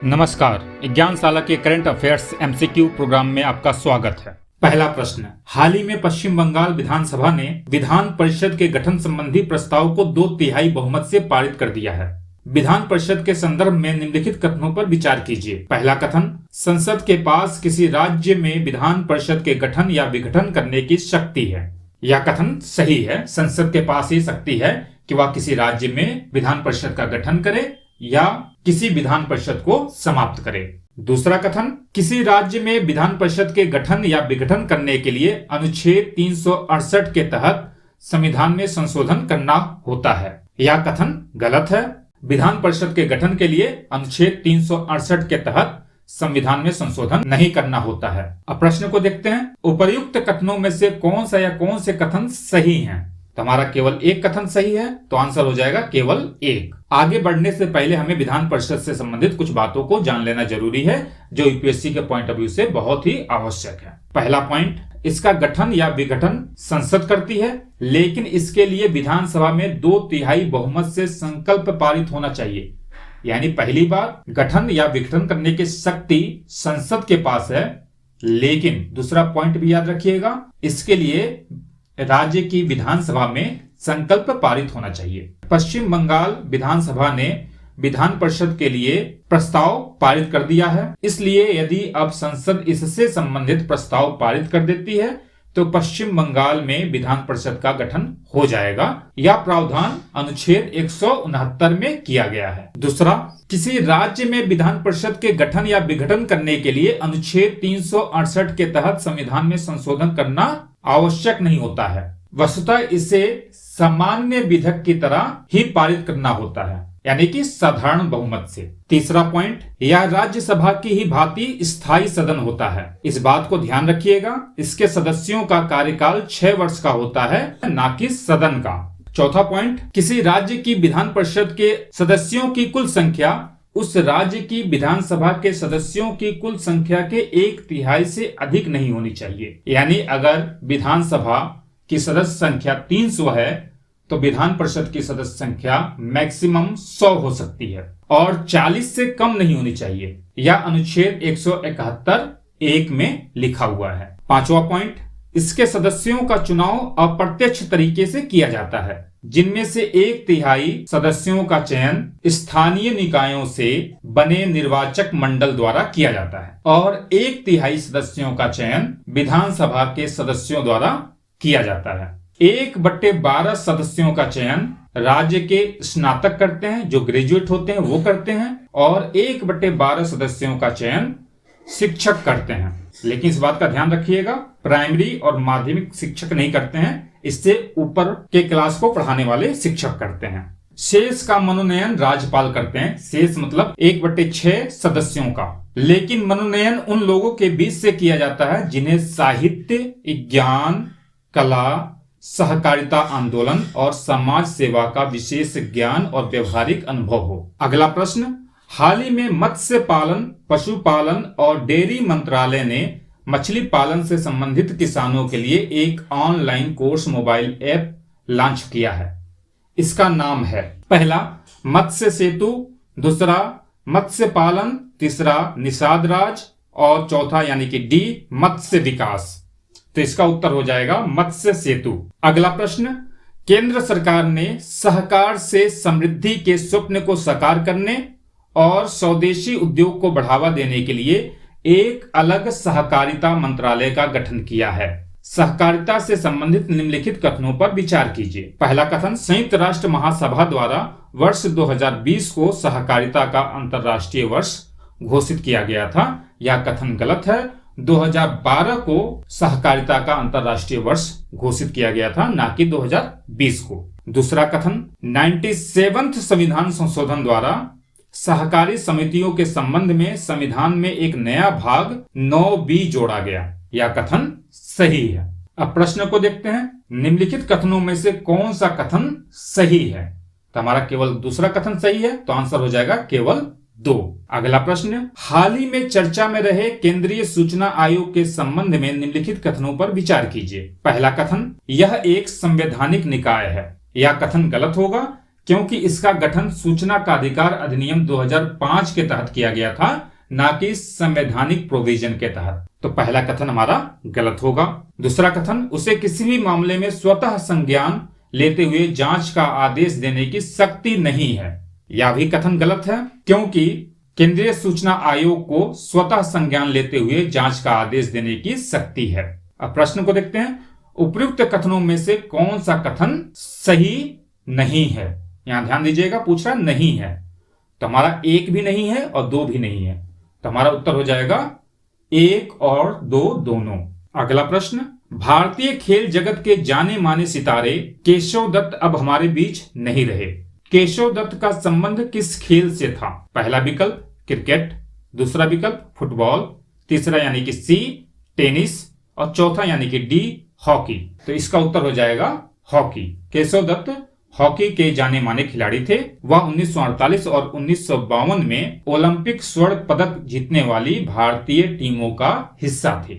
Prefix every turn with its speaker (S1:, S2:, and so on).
S1: नमस्कार। ज्ञानशाला के current affairs MCQ programme में आपका स्वागत है। पहला प्रश्न, हाल ही में पश्चिम बंगाल विधानसभा ने विधान परिषद के गठन संबंधी प्रस्ताव को 2/3 बहुमत से पारित कर दिया है। विधान परिषद के संदर्भ में निम्नलिखित कथनों पर विचार कीजिए। पहला कथन, संसद के पास किसी राज्य में विधान परिषद के गठन या विघटन करने की शक्ति है। यह कथन सही है। संसद के पास ये शक्ति है कि वह किसी राज्य में विधान परिषद का गठन करे या किसी विधान परिषद को समाप्त करे। दूसरा कथन, किसी राज्य में विधान परिषद के गठन या विघटन करने के लिए अनुच्छेद 368 के तहत संविधान में संशोधन करना होता है। यह कथन गलत है। विधान परिषद के गठन के लिए अनुच्छेद 368 के तहत संविधान में संशोधन नहीं करना होता है। अब प्रश्न को देखते हैं, उपर्युक्त कथनों में से कौन सा या कौन से कथन सही हैं? तो हमारा केवल एक कथन सही है, तो आंसर हो जाएगा केवल एक। आगे बढ़ने से पहले हमें विधान परिषद से संबंधित कुछ बातों को जान लेना जरूरी है, जो यूपीएससी के पॉइंट ऑफ व्यू से बहुत ही आवश्यक है। पहला पॉइंट, इसका गठन या विघटन संसद करती है, लेकिन इसके लिए विधानसभा में 2/3 बहुमत से संकल्प पारित होना चाहिए। यानी पहली बात, गठन या विघटन करने की शक्ति संसद के पास है, लेकिन दूसरा पॉइंट भी याद रखिएगा, इसके लिए राज्य की विधानसभा में संकल्प पारित होना चाहिए। पश्चिम बंगाल विधानसभा ने विधान परिषद के लिए प्रस्ताव पारित कर दिया है, इसलिए यदि अब संसद इससे संबंधित प्रस्ताव पारित कर देती है तो पश्चिम बंगाल में विधान परिषद का गठन हो जाएगा। यह प्रावधान अनुच्छेद 169 में किया गया है। दूसरा, किसी राज्य में विधान परिषद के गठन या विघटन करने के लिए अनुच्छेद 368 के तहत संविधान में संशोधन करना आवश्यक नहीं होता है। वस्तुतः इसे सामान्य विधेयक की तरह ही पारित करना होता है, यानी कि साधारण बहुमत से। तीसरा पॉइंट, यह राज्यसभा की ही भांति स्थायी सदन होता है। इस बात को ध्यान रखिएगा, इसके सदस्यों का कार्यकाल 6 वर्ष का होता है, ना कि सदन का। चौथा पॉइंट, किसी राज्य की विधान परिषद के सदस्यों की कुल संख्या उस राज्य की विधानसभा के सदस्यों की कुल संख्या के 1/3 से अधिक नहीं होनी चाहिए। यानी अगर विधानसभा की सदस्य संख्या 300 है तो विधान परिषद की सदस्य संख्या मैक्सिमम 100 हो सकती है और 40 से कम नहीं होनी चाहिए। यह अनुच्छेद 171(1) में लिखा हुआ है। पांचवा पॉइंट, इसके सदस्यों का चुनाव अप्रत्यक्ष तरीके से किया जाता है, जिनमें से 1/3 सदस्यों का चयन स्थानीय निकायों से बने निर्वाचक मंडल द्वारा किया जाता है और 1/3 सदस्यों का चयन विधानसभा के सदस्यों द्वारा किया जाता है। 1/12 सदस्यों का चयन राज्य के स्नातक करते हैं, जो ग्रेजुएट होते हैं वो करते हैं, और 1/12 सदस्यों का चयन शिक्षक करते हैं। लेकिन इस बात का ध्यान रखिएगा, प्राइमरी और माध्यमिक शिक्षक नहीं करते हैं, इससे ऊपर के क्लास को पढ़ाने वाले शिक्षक करते हैं। शेष का मनोनयन राज्यपाल करते हैं। शेष मतलब 1/6 सदस्यों का। लेकिन मनोनयन उन लोगों के बीच से किया जाता है जिन्हें साहित्य, विज्ञान, कला, सहकारिता आंदोलन और समाज सेवा का विशेष ज्ञान और व्यवहारिक अनुभव हो। अगला प्रश्न, हाल ही में मत्स्य पालन, पशुपालन और डेयरी मंत्रालय ने मछली पालन से संबंधित किसानों के लिए एक online course mobile app launch किया है। इसका नाम है, पहला मत्स्य सेतु, दूसरा मत्स्य पालन, तीसरा निषाद राज और चौथा यानी कि डी मत्स्य विकास। तो इसका उत्तर हो जाएगा मत्स्य सेतु। अगला प्रश्न, केंद्र सरकार ने सहकार से समृद्धि के स्वप्न को साकार करने और स्वदेशी उद्योग को बढ़ावा देने के लिए एक अलग सहकारिता मंत्रालय का गठन किया है। सहकारिता से संबंधित निम्नलिखित कथनों पर विचार कीजिए। पहला कथन, संयुक्त राष्ट्र महासभा द्वारा वर्ष 2020 को सहकारिता का अंतर्राष्ट्रीय वर्ष घोषित किया गया था। यह कथन गलत है। 2012 को सहकारिता का अंतर्राष्ट्रीय वर्ष घोषित किया गया था, ना कि 2020 को। दूसरा कथन, 97वें संविधान संशोधन द्वारा सहकारी समितियों के संबंध में संविधान में एक नया भाग 9B जोड़ा गया। यह कथन सही है। अब प्रश्न को देखते हैं, निम्नलिखित कथनों में से कौन सा कथन सही है? तो हमारा केवल दूसरा कथन सही है, तो आंसर हो जाएगा केवल 2। अगला प्रश्न, हाल ही में चर्चा में रहे केंद्रीय सूचना आयोग के संबंध में निम्नलिखित कथनों पर विचार कीजिए। पहला कथन, यह एक संवैधानिक निकाय है। यह कथन गलत होगा, क्योंकि इसका गठन सूचना का अधिकार अधिनियम 2005 के तहत किया गया था, ना कि संवैधानिक प्रोविजन के तहत। तो पहला कथन हमारा गलत होगा। दूसरा कथन, उसे किसी भी मामले में स्वतः संज्ञान लेते हुए जांच का आदेश देने की शक्ति नहीं है। यह भी कथन गलत है, क्योंकि केंद्रीय सूचना आयोग को स्वतः संज्ञान लेते हुए जांच का आदेश देने की शक्ति है। अब प्रश्न को देखते हैं, उपयुक्त कथनों में से कौन सा कथन सही नहीं है। यहां ध्यान दीजिएगा, पूछ रहा नहीं है, तो हमारा 1 भी नहीं है और 2 भी नहीं है, तो हमारा उत्तर हो जाएगा 1 और 2 दोनों। अगला प्रश्न, भारतीय खेल जगत के जाने माने सितारे केशव दत्त अब हमारे बीच नहीं रहे। केशव दत्त का संबंध किस खेल से था? पहला विकल्प क्रिकेट, दूसरा विकल्प फुटबॉल, तीसरा यानी कि सी टेनिस और चौथा यानी कि डी हॉकी। तो इसका उत्तर हो जाएगा हॉकी। केशव दत्त हॉकी के जाने माने खिलाड़ी थे। वह 1948 और 1952 में ओलंपिक स्वर्ण पदक जीतने वाली भारतीय टीमों का हिस्सा थे।